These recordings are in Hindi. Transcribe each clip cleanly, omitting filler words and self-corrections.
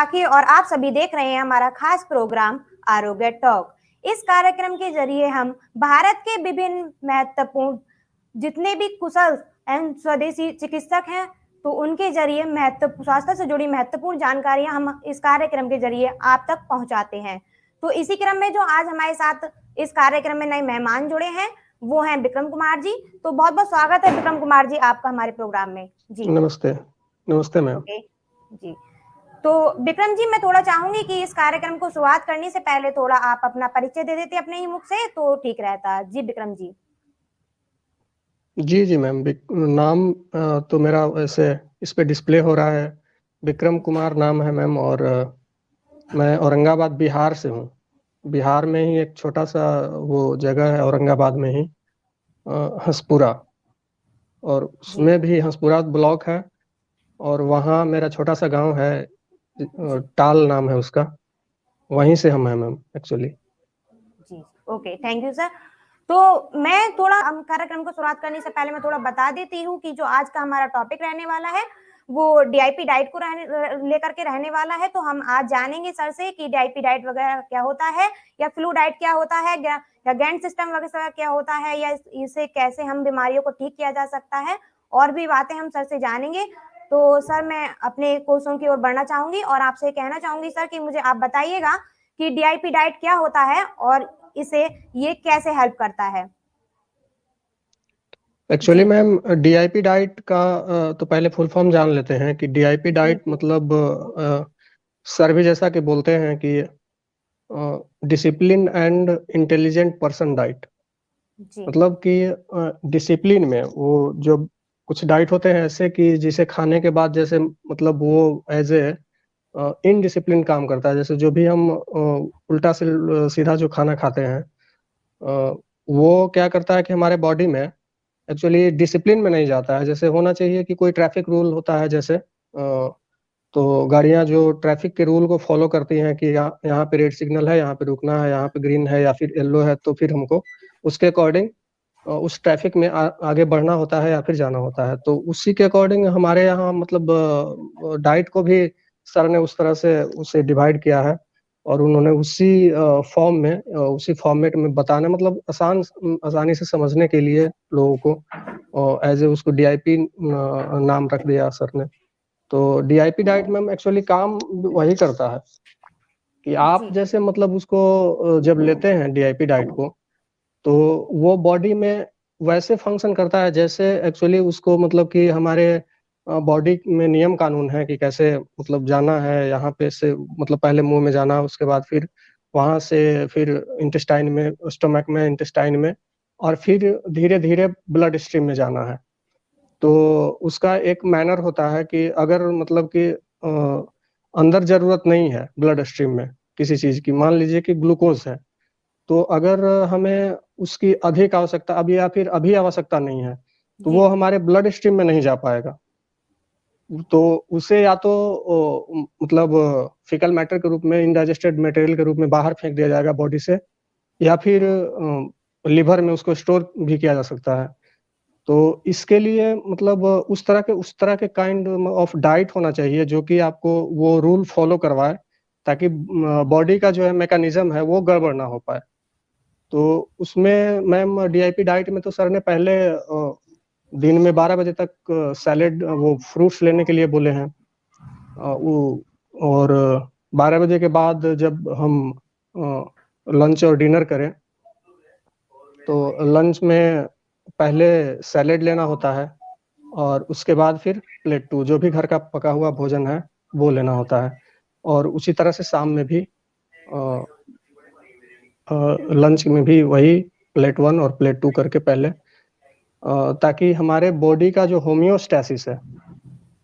साखी और आप सभी देख रहे हैं हमारा खास प्रोग्राम आरोग्य टॉक। इस कार्यक्रम के जरिए हम भारत के विभिन्न महत्वपूर्ण जितने भी कुशल एवं स्वदेशी चिकित्सक हैं तो उनके जरिए स्वास्थ्य से जुड़ी महत्वपूर्ण जानकारियां हम इस कार्यक्रम के जरिए आप तक पहुंचाते हैं। तो इसी क्रम में जो आज हमारे साथ इस कार्यक्रम में नए मेहमान जुड़े हैं वो हैं विक्रम कुमार जी। तो बहुत बहुत स्वागत है विक्रम कुमार जी आपका हमारे प्रोग्राम में। जी नमस्ते। नमस्ते मैम। जी तो विक्रम जी, मैं थोड़ा चाहूंगी कि इस कार्यक्रम को शुरुआत करने से पहले थोड़ा आप अपना परिचय दे देते अपने ही मुख से तो ठीक रहता। जी विक्रम जी। जी मैम, नाम तो मेरा वैसे इस पे डिस्प्ले हो रहा है, विक्रम कुमार नाम है मैम। और मैं औरंगाबाद बिहार से हूँ। बिहार में ही एक छोटा सा वो जगह है औरंगाबाद में ही, हंसपुरा, और उसमें भी हंसपुरा ब्लॉक है। और वहाँ मेरा छोटा सा गांव है, टाल नाम है उसका, वहीं से हम हैं मैम एक्चुअली। जी ओके, थैंक यू सर। तो मैं थोड़ा कार्यक्रम को शुरुआत करने से पहले मैं थोड़ा बता देती हूँ कि जो आज का हमारा टॉपिक रहने वाला है वो डीआईपी डाइट को लेकर के रहने वाला है। तो हम आज जानेंगे सर से कि डीआईपी डाइट वगैरह क्या होता है, या फ्लू डाइट क्या होता है, या गैंट सिस्टम वगैरह क्या होता है, या इसे कैसे हम बीमारियों को ठीक किया जा सकता है, और भी बातें हम सर से जानेंगे। तो सर मैं अपने क्वेश्चन की ओर बढ़ना चाहूंगी और आपसे कहना चाहूंगी सर कि मुझे आप बताइएगा कि डीआईपी डाइट क्या होता है और इसे ये कैसे हेल्प करता है। एक्चुअली मैम, डीआईपी डाइट का तो पहले फुल फॉर्म जान लेते हैं कि डीआईपी डाइट मतलब सर भी जैसा कि बोलते हैं कि discipline and intelligent person diet. मतलब कि डिसिप्लिन में वो जो कुछ डाइट होते हैं ऐसे कि जिसे खाने के बाद जैसे मतलब वो एज ए इनडिसिप्लिन काम करता है। जैसे जो भी हम उल्टा से सीधा जो खाना खाते हैं वो क्या करता है कि हमारे बॉडी में एक्चुअली डिसिप्लिन में नहीं जाता है। जैसे होना चाहिए कि कोई ट्रैफिक रूल होता है, जैसे तो गाड़ियां जो ट्रैफिक के रूल को फॉलो करती हैं कि यहाँ पे रेड सिग्नल है, यहाँ पे रुकना है, यहाँ पे ग्रीन है या फिर येलो है, तो फिर हमको उसके अकॉर्डिंग उस ट्रैफिक में आगे बढ़ना होता है या फिर जाना होता है। तो उसी के अकॉर्डिंग हमारे यहाँ मतलब डाइट को भी सर ने उस तरह से उसे डिवाइड किया है और उन्होंने उसी फॉर्म में उसी फॉर्मेट में बताने, मतलब आसानी से समझने के लिए लोगों को एज ए उसको डीआईपी नाम रख दिया सर ने। तो डीआईपी डाइट में एक्चुअली काम वही करता है कि आप जैसे मतलब उसको जब लेते हैं डीआईपी डाइट को तो वो बॉडी में वैसे फंक्शन करता है जैसे एक्चुअली उसको मतलब कि हमारे बॉडी में नियम कानून है कि कैसे मतलब जाना है, यहाँ पे से मतलब पहले मुंह में जाना, उसके बाद फिर वहां से फिर इंटेस्टाइन में, स्टोमक में, इंटेस्टाइन में, और फिर धीरे धीरे ब्लड स्ट्रीम में जाना है। तो उसका एक मैनर होता है कि अगर मतलब कि अंदर जरूरत नहीं है ब्लड स्ट्रीम में किसी चीज की, मान लीजिए कि ग्लूकोज है, तो अगर हमें उसकी अधिक आवश्यकता अभी या फिर अभी आवश्यकता नहीं है तो वो हमारे ब्लड स्ट्रीम में नहीं जा पाएगा। तो उसे या तो मतलब फिकल मैटर के रूप में, इनडाइजेस्टेड मटेरियल के रूप में बाहर फेंक दिया जाएगा बॉडी से, या फिर लिवर में उसको स्टोर भी किया जा सकता है। तो इसके लिए मतलब उस तरह के काइंड ऑफ डाइट होना चाहिए जो कि आपको वो रूल फॉलो करवाए, ताकि बॉडी का जो है मैकेनिज्म है वो गड़बड़ ना हो पाए। तो उसमें मैम डीआईपी डाइट में तो सर ने पहले दिन में 12 बजे तक सैलेड वो फ्रूट्स लेने के लिए बोले हैं। वो और 12 बजे के बाद जब हम लंच और डिनर करें तो लंच में पहले सैलेड लेना होता है और उसके बाद फिर प्लेट 2 जो भी घर का पका हुआ भोजन है वो लेना होता है। और उसी तरह से शाम में भी लंच में भी वही प्लेट 1 और प्लेट 2 करके पहले, ताकि हमारे बॉडी का जो होम्योस्टैसिस है,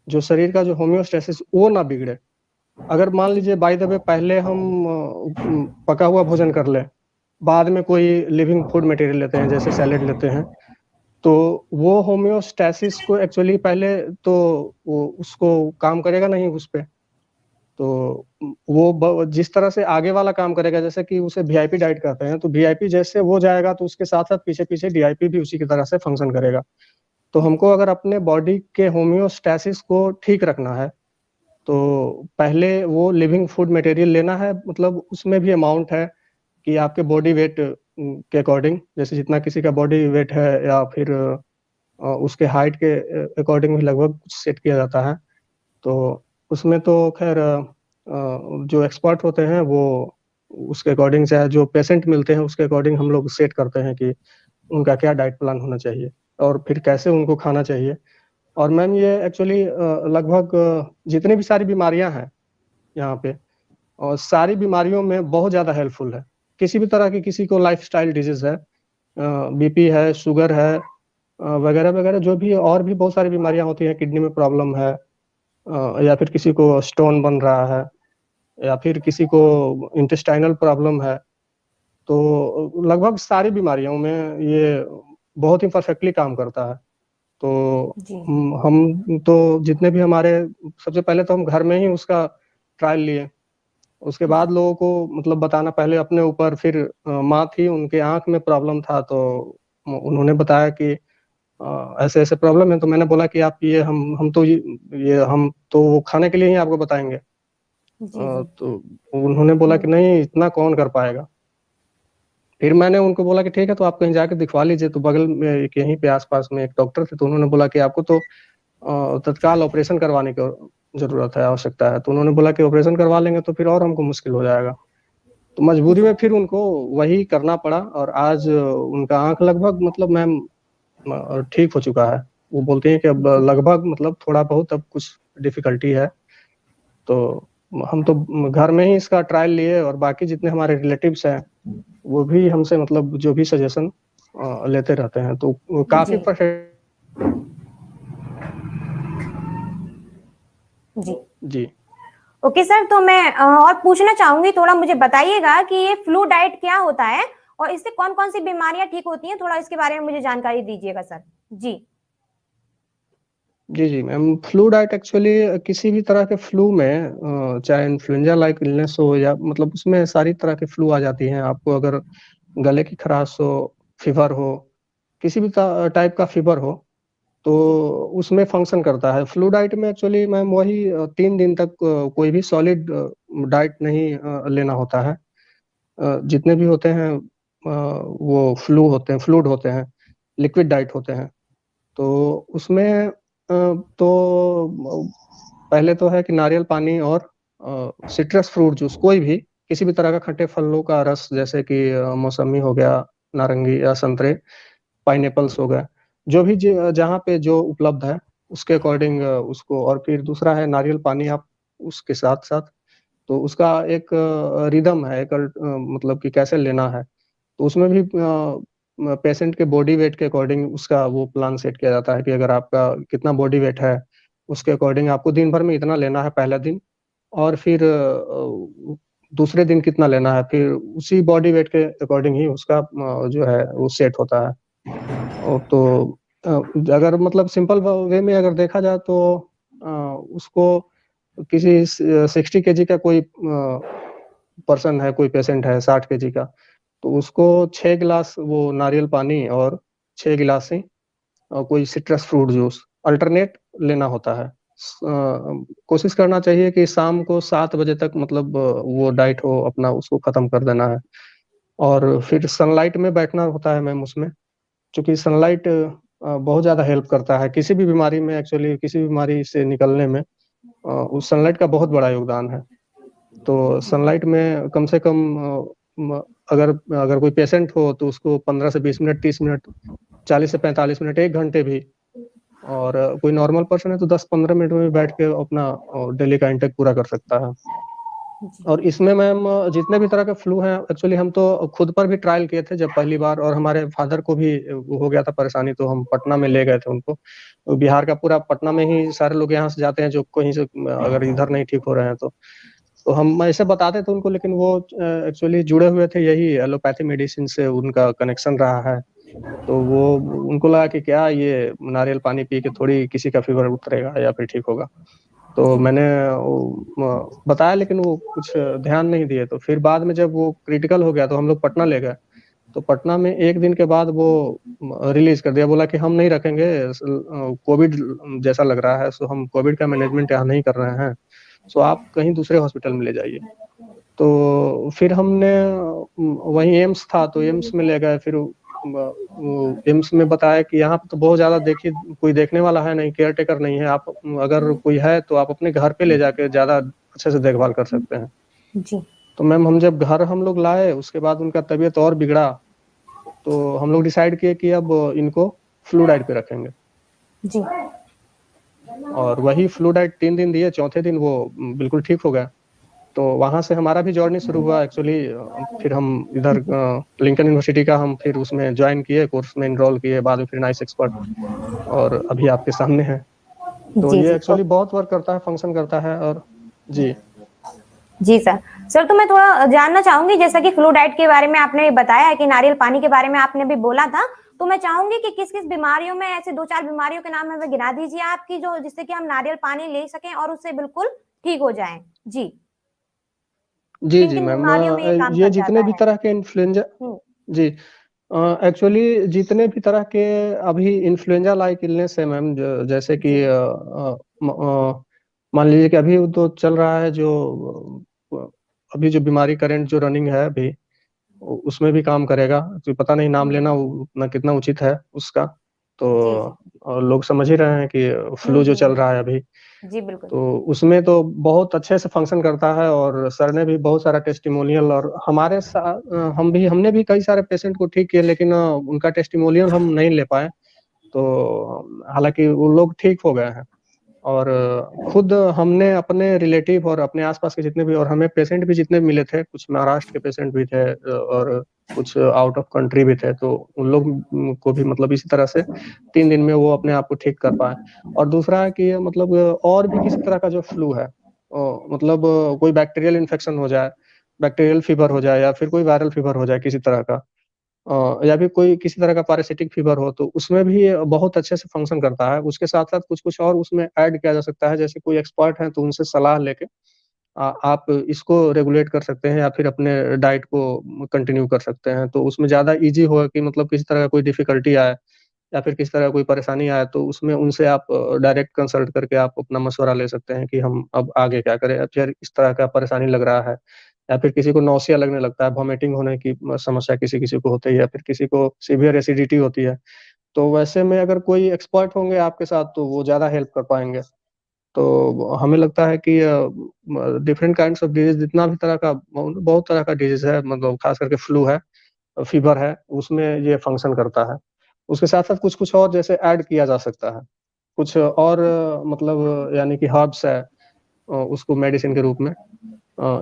जो शरीर का जो होम्योस्टैसिस वो ना बिगड़े। अगर मान लीजिए बाय द वे पहले हम पका हुआ भोजन कर ले, बाद में कोई लिविंग फूड मटेरियल लेते हैं जैसे सैलेड लेते हैं, तो वो होम्योस्टैसिस को एक्चुअली पहले तो वो उसको काम करेगा नहीं उस पे। तो वो जिस तरह से आगे वाला काम करेगा, जैसे कि उसे वीआईपी डाइट कहते हैं, तो वीआईपी जैसे वो जाएगा तो उसके साथ साथ पीछे पीछे डीआईपी भी उसी की तरह से फंक्शन करेगा। तो हमको अगर अपने बॉडी के होम्योस्टैसिस को ठीक रखना है तो पहले वो लिविंग फूड मटेरियल लेना है, मतलब उसमें भी अमाउंट है कि आपके बॉडी वेट के अकॉर्डिंग, जैसे जितना किसी का बॉडी वेट है या फिर उसके हाइट के अकॉर्डिंग भी लगभग कुछ सेट किया जाता है। तो उसमें तो खैर जो एक्सपर्ट होते हैं वो उसके अकॉर्डिंग, चाहे जो पेशेंट मिलते हैं उसके अकॉर्डिंग हम लोग सेट करते हैं कि उनका क्या डाइट प्लान होना चाहिए और फिर कैसे उनको खाना चाहिए। और मैम ये एक्चुअली लगभग जितनी भी सारी बीमारियां हैं यहाँ पे, और सारी बीमारियों में बहुत ज़्यादा हेल्पफुल है। किसी भी तरह की, किसी को लाइफस्टाइल डिजीज है, बीपी है, शुगर है, वगैरह वगैरह, जो भी और भी बहुत सारी बीमारियां होती हैं, किडनी में प्रॉब्लम है, या फिर किसी को स्टोन बन रहा है, या फिर किसी को इंटेस्टाइनल प्रॉब्लम है, तो लगभग सारी बीमारियों में ये बहुत ही परफेक्टली काम करता है। तो जी हम तो जितने भी हमारे, सबसे पहले तो हम घर में ही उसका ट्रायल लिए, उसके बाद लोगों को मतलब बताना, पहले अपने ऊपर, फिर माँ थी उनके आंख में प्रॉब्लम था, तो उन्होंने बताया कि ऐसे ऐसे प्रॉब्लम है। तो मैंने बोला कि आप ये हम तो ये हम तो वो खाने के लिए ही आपको बताएंगे। जी जी तो उन्होंने बोला कि नहीं, इतना कौन कर पाएगा। फिर मैंने उनको बोला कि ठीक है, तो आप कहीं जाके दिखवा लीजिए। तो बगल में एक, यहीं पे आसपास में एक डॉक्टर थे, तो उन्होंने बोला कि आपको तो तत्काल ऑपरेशन करवाने की जरूरत है, आवश्यकता है। तो उन्होंने बोला कि ऑपरेशन करवा लेंगे तो फिर और हमको मुश्किल हो जाएगा। तो मजबूरी जी में फिर उनको वही करना पड़ा, और आज उनका आंख लगभग, मतलब मैम, ठीक हो चुका है। वो बोलते हैं कि अब जी लगभग, मतलब थोड़ा बहुत अब कुछ डिफिकल्टी है। तो हम तो घर में ही इसका ट्रायल लिए, और बाकी जितने हमारे रिलेटिव्स हैं वो भी हमसे, मतलब जो भी सजेशन लेते रहते हैं, तो वो काफी जी परफेक्ट। जी जी ओके सर, तो मैं और पूछना चाहूंगी, थोड़ा मुझे बताइएगा कि ये फ्लू डाइट क्या होता है और इससे कौन कौन सी बीमारियां ठीक होती हैं, थोड़ा इसके बारे में मुझे जानकारी दीजिएगा सर। जी जी जी मैम, फ्लू डाइट एक्चुअली किसी भी तरह के फ्लू में, चाहे इन्फ्लुएंजा लाइक इलनेस हो, या मतलब उसमें सारी तरह के फ्लू आ जाती हैं। आपको अगर गले की खराश हो, फीवर हो, किसी भी टाइप का फीवर हो, तो जी उसमें फंक्शन करता है। फ्लू डाइट में एक्चुअली मैम वही 3 दिन तक कोई भी सॉलिड डाइट नहीं लेना होता है। जितने भी होते हैं वो फ्लू होते हैं, फ्लूइड होते हैं, लिक्विड डाइट होते हैं। तो उसमें तो पहले तो है कि नारियल पानी और सिट्रस फ्रूट जूस, कोई भी किसी भी तरह का खट्टे फलों का रस, जैसे कि मौसमी हो गया, नारंगी या संतरे, पाइनएप्पल्स हो गए, जो भी जहाँ पे जो उपलब्ध है उसके अकॉर्डिंग उसको। और फिर दूसरा है नारियल पानी, आप उसके साथ साथ, तो उसका एक रिदम है, एक मतलब कि कैसे लेना है। तो उसमें भी पेशेंट के बॉडी वेट के अकॉर्डिंग उसका वो प्लान सेट किया जाता है कि अगर आपका कितना बॉडी वेट है, उसके अकॉर्डिंग आपको दिन भर में इतना लेना है पहला दिन, और फिर दूसरे दिन कितना लेना है, फिर उसी बॉडी वेट के अकॉर्डिंग ही उसका जो है वो सेट होता है। और तो अ, अगर मतलब सिंपल वे में अगर देखा जाए तो उसको किसी 60 kg का कोई पर्सन है, कोई पेशेंट है 60 kg का, तो उसको 6 गिलास वो नारियल पानी और 6 गिलास ही कोई सिट्रस फ्रूट जूस अल्टरनेट लेना होता है। कोशिश करना चाहिए कि शाम को 7 बजे तक, मतलब वो डाइट हो अपना, उसको खत्म कर देना है। और फिर सनलाइट में बैठना होता है मैम उसमें, क्योंकि सनलाइट बहुत ज़्यादा हेल्प करता है किसी भी बीमारी में। एक्चुअली किसी भी बीमारी से निकलने में उस सनलाइट का बहुत बड़ा योगदान है। तो सनलाइट में कम से कम अगर अगर कोई पेशेंट हो तो उसको 15 से 20 मिनट, 30 मिनट, 40 से 45 मिनट, 1 घंटे भी। और कोई नॉर्मल पर्सन है तो 10-15 मिनट में भी बैठ के अपना डेली का इंटेक पूरा कर सकता है। जी और इसमें मैम जितने भी तरह के फ्लू हैं, एक्चुअली हम तो खुद पर भी ट्रायल किए थे जब पहली बार, और हमारे फादर को भी वो हो गया था परेशानी, तो हम पटना में ले गए थे उनको। तो बिहार का पूरा, पटना में ही सारे लोग यहाँ से जाते हैं जो कहीं से अगर इधर नहीं ठीक हो रहे हैं तो हम ऐसे बताते थे उनको, लेकिन वो एक्चुअली जुड़े हुए थे यही एलोपैथी मेडिसिन से, उनका कनेक्शन रहा है। तो वो, उनको लगा कि क्या ये नारियल पानी पी के थोड़ी किसी का फीवर उतरेगा या फिर ठीक होगा। तो जी मैंने बताया, लेकिन वो कुछ ध्यान नहीं दिए। तो फिर बाद में जब वो क्रिटिकल हो गया तो हम लोग पटना ले गए। तो पटना में 1 दिन के बाद वो रिलीज कर दिया, बोला कि हम नहीं रखेंगे, कोविड जैसा लग रहा है, सो हम कोविड का मैनेजमेंट यहाँ नहीं कर रहे हैं। सो आप कहीं दूसरे हॉस्पिटल में ले जाइए। तो फिर हमने वहीं एम्स था तो एम्स में ले गए। फिर वो एम्स में बताया कि यहाँ पे तो बहुत ज्यादा देखिए कोई देखने वाला है नहीं, केयर टेकर नहीं है, आप अगर कोई है तो आप अपने घर पे ले जाके ज्यादा अच्छे से देखभाल कर सकते हैं। जी तो मैम हम जब घर हम लोग लाए उसके बाद उनका तबीयत और बिगड़ा, तो हम लोग डिसाइड किए कि अब इनको फ्लूडाइड पे रखेंगे। जी और वही फ्लूडाइड 3 दिन दिए, चौथे दिन वो बिल्कुल ठीक हो गया। तो वहां से हमारा भी जर्नी शुरू हुआ एक्चुअली। फिर हम इधर लिंकन यूनिवर्सिटी का हम फिर उसमें ज्वाइन किए, कोर्स में इनरोल किए, बाद में फिर नाइस एक्सपर्ट, और अभी आपके सामने है। तो जी ये जी एक्चुअली बहुत वर्क करता है, फंक्शन करता है। और जी जी सर। सर तो मैं थोड़ा जानना चाहूंगी, जैसा कि फ्लूडाइट के बारे में आपने बताया है कि नारियल पानी के बारे में आपने भी बोला था, तो मैं चाहूंगी कि किस किस बीमारियों में, ऐसे 2-4 बीमारियों के नाम हमें गिना दीजिए आपकी, जो जिससे कि हम नारियल पानी ले सकें और उससे बिल्कुल ठीक हो जाएं। जी, जी किन जी किन मैम, बीमारियों में ये काम ये कर जितने जाता भी है? तरह के इन्फ्लुएंजा, हम्म, जी एक्चुअली जितने भी तरह के अभी इन्फ्लुएंजा लाइक इलनेस है मैम, जैसे कि जी मान लीजिए कि अभी तो चल रहा है जो अभी जो बीमारी करंट जो रनिंग है अभी, उसमें भी काम करेगा। तो पता नहीं नाम लेना उतना कितना उचित है उसका। तो जी जी लोग समझ ही रहे हैं कि फ्लू जो चल रहा है अभी, जी बिल्कुल। तो उसमें तो बहुत अच्छे से फंक्शन करता है। और सर ने भी बहुत सारा टेस्टिमोनियल, और हमारे साथ हमने भी कई सारे पेशेंट को ठीक किए, लेकिन उनका टेस्टिमोनियल हम नहीं ले पाए। तो हालांकि वो लोग ठीक हो गए हैं। और खुद हमने अपने रिलेटिव और अपने आसपास के जितने भी, और हमें पेशेंट भी जितने भी मिले थे, कुछ महाराष्ट्र के पेशेंट भी थे और कुछ आउट ऑफ कंट्री भी थे, तो उन लोग को भी मतलब इसी तरह से 3 दिन में वो अपने आप को ठीक कर पाए। और दूसरा है कि मतलब और भी किसी तरह का जो फ्लू है, मतलब कोई बैक्टीरियल इन्फेक्शन हो जाए, बैक्टीरियल फीवर हो जाए, या फिर कोई वायरल फीवर हो जाए किसी तरह का, या फिर कोई किसी तरह का पैरासिटिक फीवर हो, तो उसमें भी ये बहुत अच्छे से फंक्शन करता है। उसके साथ-साथ कुछ-कुछ और उसमें ऐड किया जा सकता है, जैसे कोई एक्सपर्ट हैं तो उनसे सलाह लेके आप इसको रेगुलेट कर सकते हैं, या फिर अपने डाइट को कंटिन्यू कर सकते हैं। तो उसमें ज़्यादा ईज़ी होगा कि मतलब किसी तरह का कोई डिफ़िकल्टी आए या फिर किसी तरह का कोई परेशानी आए, तो उसमें उनसे आप डायरेक्ट कंसल्ट करके आप अपना मशवरा ले सकते हैं कि हम अब आगे क्या करें? अब फिर इस तरह का परेशानी लग रहा है, या फिर किसी को नौसिया लगने लगता है, वॉमिटिंग होने की समस्या किसी-किसी को होती है, या फिर किसी को सीवियर एसिडिटी होती है। तो वैसे में अगर कोई एक्सपर्ट होंगे आपके साथ तो वो ज़्यादा हेल्प कर पाएँगे। तो हमें लगता है कि डिफरेंट काइंड्स ऑफ डिजीज़, जितना भी तरह का बहुत तरह का डिजीज़ है, मतलब ख़ास करके फ्लू है, फीवर है, उसमें ये फंक्शन करता है। उसके साथ-साथ कुछ-कुछ और जैसे ऐड किया जा सकता है। कुछ और मतलब यानी कि हर्ब्स है, उसको मेडिसिन के रूप में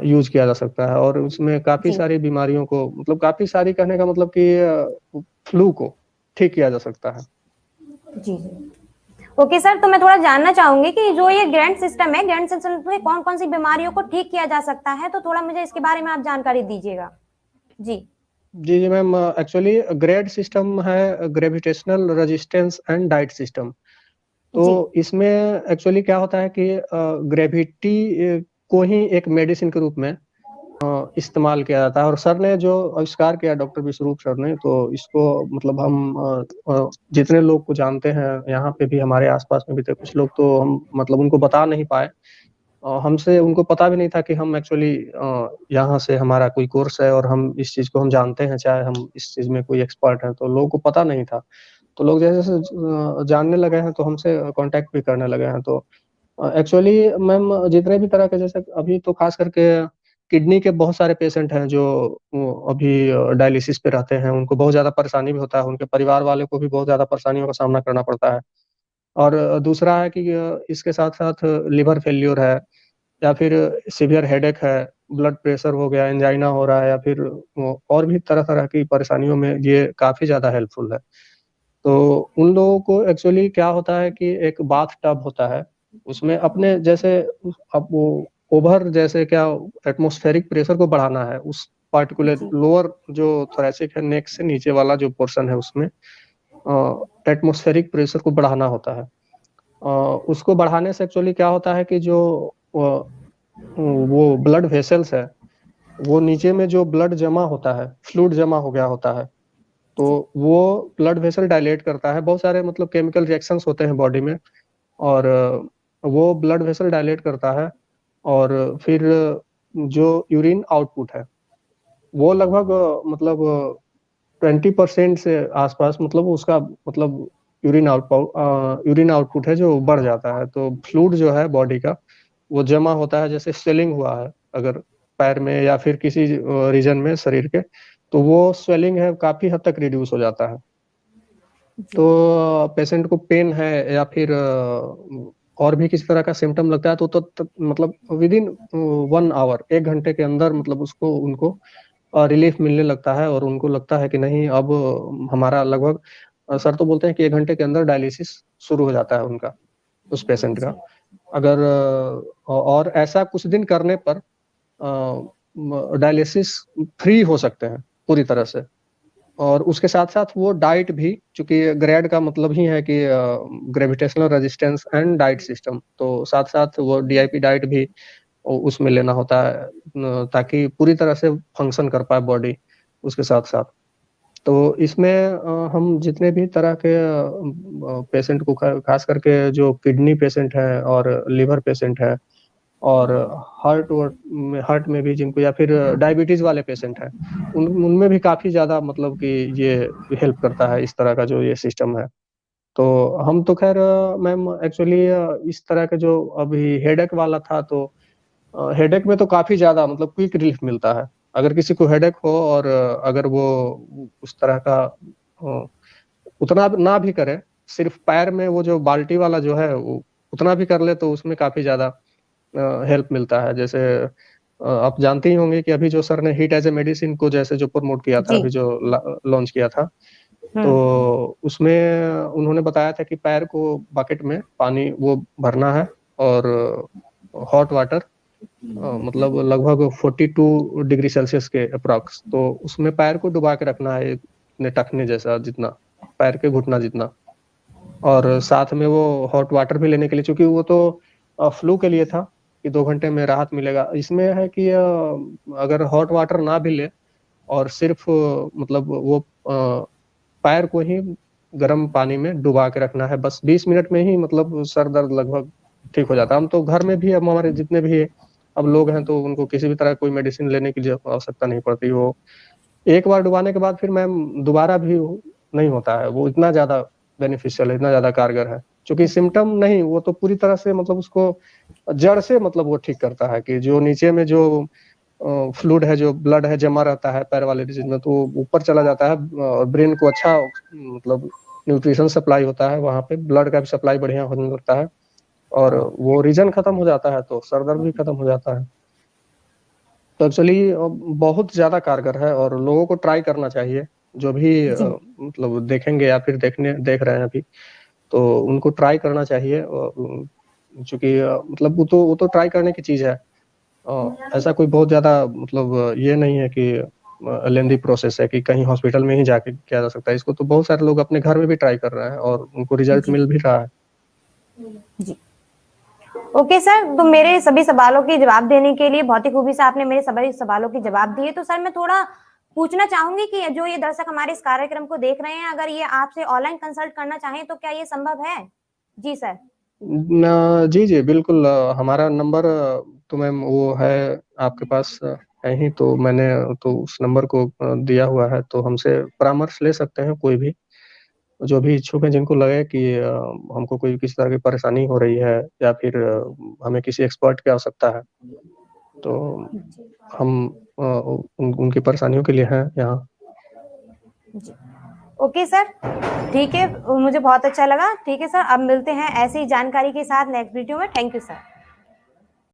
यूज़ किया जा सकता है। और उसमें काफ़ी जी सारी बीमारियों को, मतलब काफ़ी सारी कहने का मतलब कि फ्लू को ठीक किया जा सकता है। जी जी। ओके सर, तो मैं थोड़ा जानना चाहूंगी कि जो ये ग्रैंड सिस्टम है, ग्रैंड सिस्टम में कौन कौन सी बीमारियों को ठीक किया जा सकता है, तो थोड़ा मुझे इसके बारे में आप जानकारी दीजिएगा। जी जी, जी मैम, एक्चुअली ग्रेड सिस्टम है gravitational resistance and diet system. तो जी इसमें एक्चुअली क्या होता है कि ग्रेविटी को ही एक मेडिसिन के रूप में इस्तेमाल किया जाता है। और सर ने जो आविष्कार किया, डॉक्टर विश्वरूप सर ने, तो इसको मतलब हम जितने लोग को जानते हैं, यहाँ पे भी हमारे आसपास में भी थे कुछ लोग, तो हम मतलब उनको बता नहीं पाए। हमसे उनको पता भी नहीं था कि हम एक्चुअली यहाँ से हमारा कोई कोर्स है और हम इस चीज़ को हम जानते हैं, चाहे हम इस चीज़ में कोई एक्सपर्ट हैं, तो लोगों को पता नहीं था। तो लोग जैसे-जैसे जानने लगे हैं, तो हमसे कॉन्टैक्ट भी करने लगे हैं। तो एक्चुअली मैम जितने भी तरह के, जैसे अभी तो ख़ास करके किडनी के बहुत सारे पेशेंट हैं जो अभी डायलिसिस पे रहते हैं, उनको बहुत ज़्यादा परेशानी भी होता है, उनके परिवार वाले को भी बहुत ज़्यादा परेशानियों का सामना करना पड़ता है। और दूसरा है कि इसके साथ-साथ लिवर फेल्योर है, या फिर सीवियर हेडेक है, ब्लड प्रेशर हो गया, एंजाइना हो रहा है, या फिर और भी तरह-तरह की परेशानियों में ये काफ़ी ज़्यादा हेल्पफुल है। तो उन लोगों को एक्चुअली क्या होता है कि एक बाथ टब होता है, उसमें अपने जैसे अब वो ओवर जैसे क्या एटमॉस्फेरिक प्रेशर को बढ़ाना है, उस पार्टिकुलर जी लोअर जो थोरैसिक है, नेक से नीचे वाला जो पोर्शन है उसमें एटमॉस्फेरिक प्रेशर को बढ़ाना होता है। अ, उसको बढ़ाने से एक्चुअली क्या होता है कि जो अ, वो ब्लड वेसल्स है, वो नीचे में जो ब्लड जमा होता है, फ्लूइड जमा हो गया होता है, तो जी वो ब्लड वेसल डायलेट करता है। बहुत सारे मतलब केमिकल रिएक्शंस होते हैं बॉडी में, और वो ब्लड वेसल डायलेट करता है। और फिर जो यूरिन आउटपुट है वो लगभग मतलब 20% से आसपास, मतलब उसका मतलब यूरिन आउटपुट है जो बढ़ जाता है। तो फ्लूइड जो है बॉडी का वो जमा होता है, जैसे स्वेलिंग हुआ है अगर पैर में या फिर किसी रीजन में शरीर के, तो वो स्वेलिंग है काफी हद तक रिड्यूस हो जाता है। तो पेशेंट को पेन है या फिर और भी किसी तरह का सिम्टम लगता है तो मतलब विद इन 1 आवर, 1 घंटे के अंदर मतलब उसको उनको रिलीफ मिलने लगता है, और उनको लगता है कि नहीं अब हमारा लगभग सर तो बोलते हैं कि 1 घंटे के अंदर डायलिसिस शुरू हो जाता है उनका, उस पेशेंट का। अगर और ऐसा कुछ दिन करने पर डायलिसिस फ्री हो सकते हैं पूरी तरह से। और उसके साथ साथ वो डाइट भी, चूंकि ग्रेड का मतलब ही है कि gravitational resistance and diet system, तो साथ साथ वो डीआईपी डाइट भी उसमें लेना होता है ताकि पूरी तरह से फंक्शन कर पाए बॉडी उसके साथ साथ। तो इसमें हम जितने भी तरह के पेशेंट को, खास करके जो किडनी पेशेंट है और लिवर पेशेंट है और हार्ट में भी जिनको, या फिर डायबिटीज वाले पेशेंट हैं, उनमें भी काफी ज्यादा मतलब कि ये हेल्प करता है इस तरह का जो ये सिस्टम है। तो हम तो खैर मैम एक्चुअली इस तरह के जो अभी हेडेक वाला था, तो हेडेक में तो काफी ज्यादा मतलब क्विक रिलीफ मिलता है। अगर किसी को हेडेक हो और अगर वो उस तरह का उतना ना भी करे, सिर्फ पैर में वो जो बाल्टी वाला जो है वो उतना भी कर ले, तो उसमें काफी ज्यादा हेल्प मिलता है। जैसे आप जानते ही होंगे कि अभी जो सर ने हीट एज ए मेडिसिन को जैसे जो प्रमोट किया था, अभी जो लॉन्च किया था, तो उसमें उन्होंने बताया था कि पैर को बकेट में पानी वो भरना है और हॉट वाटर मतलब लगभग 42 डिग्री सेल्सियस के अप्रॉक्स, तो उसमें पैर को डुबा के रखना है इतने टखने जैसा, जितना पैर के घुटना जितना। और साथ में वो हॉट वाटर भी लेने के लिए, क्योंकि वो तो फ्लू के लिए था कि 2 घंटे में राहत मिलेगा। इसमें है कि अगर हॉट वाटर ना भी ले और सिर्फ मतलब वो पैर को ही गर्म पानी में डुबा के रखना है, बस 20 मिनट में ही मतलब सर दर्द लगभग ठीक हो जाता है। हम तो घर में भी, अब हमारे जितने भी अब लोग हैं, तो उनको किसी भी तरह कोई मेडिसिन लेने की आवश्यकता नहीं पड़ती। वो एक बार डुबाने के बाद फिर मैम दोबारा भी नहीं होता है। वो इतना ज्यादा बेनिफिशियल है, इतना ज्यादा कारगर है, क्योंकि सिम्टम नहीं, वो तो पूरी तरह से मतलब उसको जड़ से मतलब वो ठीक करता है कि जो नीचे में जो फ्लूइड है, जो ब्लड है जमा रहता है पैर वाले डिजीज में, तो ऊपर चला जाता है और ब्रेन को अच्छा मतलब न्यूट्रिशन सप्लाई होता है, वहां पे ब्लड का भी सप्लाई बढ़िया होने लगता है और वो रीजन खत्म हो जाता है, तो सर दर्द भी खत्म हो जाता है। तो एक्चुअली बहुत ज्यादा कारगर है और लोगों को ट्राई करना चाहिए। जो भी मतलब देखेंगे या फिर देख रहे हैं अभी, तो उनको ट्राई करना चाहिए। चूंकि मतलब वो तो ट्राई करने की चीज है। ऐसा कोई बहुत ज्यादा मतलब ये नहीं है कि लेंदी प्रोसेस है कि कहीं हॉस्पिटल में ही जाके किया जा सकता है। इसको तो बहुत सारे लोग अपने घर में भी ट्राई कर रहे हैं और उनको रिजल्ट मिल भी रहा है। जी ओके सर, तो मेरे सभी सवालों के जवाब देने के लिए बहुत ही खूबी से आपने मेरे सभी सवालों के जवाब दिए। तो सर मैं थोड़ा पूछना चाहूंगी कि जो ये दर्शक हमारे इस कार्यक्रम को देख रहे हैं, अगर ये आपसे ऑनलाइन कंसल्ट करना चाहें तो क्या ये संभव है? जी सर। जी जी बिल्कुल। हमारा नंबर तो मैम वो है आपके पास है ही, तो मैंने तो उस नंबर को दिया हुआ है, तो हमसे परामर्श ले सकते हैं कोई भी जो भी इच्छुक है, जिनको लगे कि हमको कोई किसी तरह की परेशानी हो रही है या फिर हमें किसी एक्सपर्ट की आवश्यकता है, तो हम उनकी परेशानियों के लिए हैं यहाँ। ओके सर, ठीक है, मुझे बहुत अच्छा लगा। ठीक है सर, अब मिलते हैं ऐसी जानकारी के साथ नेक्स्ट वीडियो में। Thank you sir.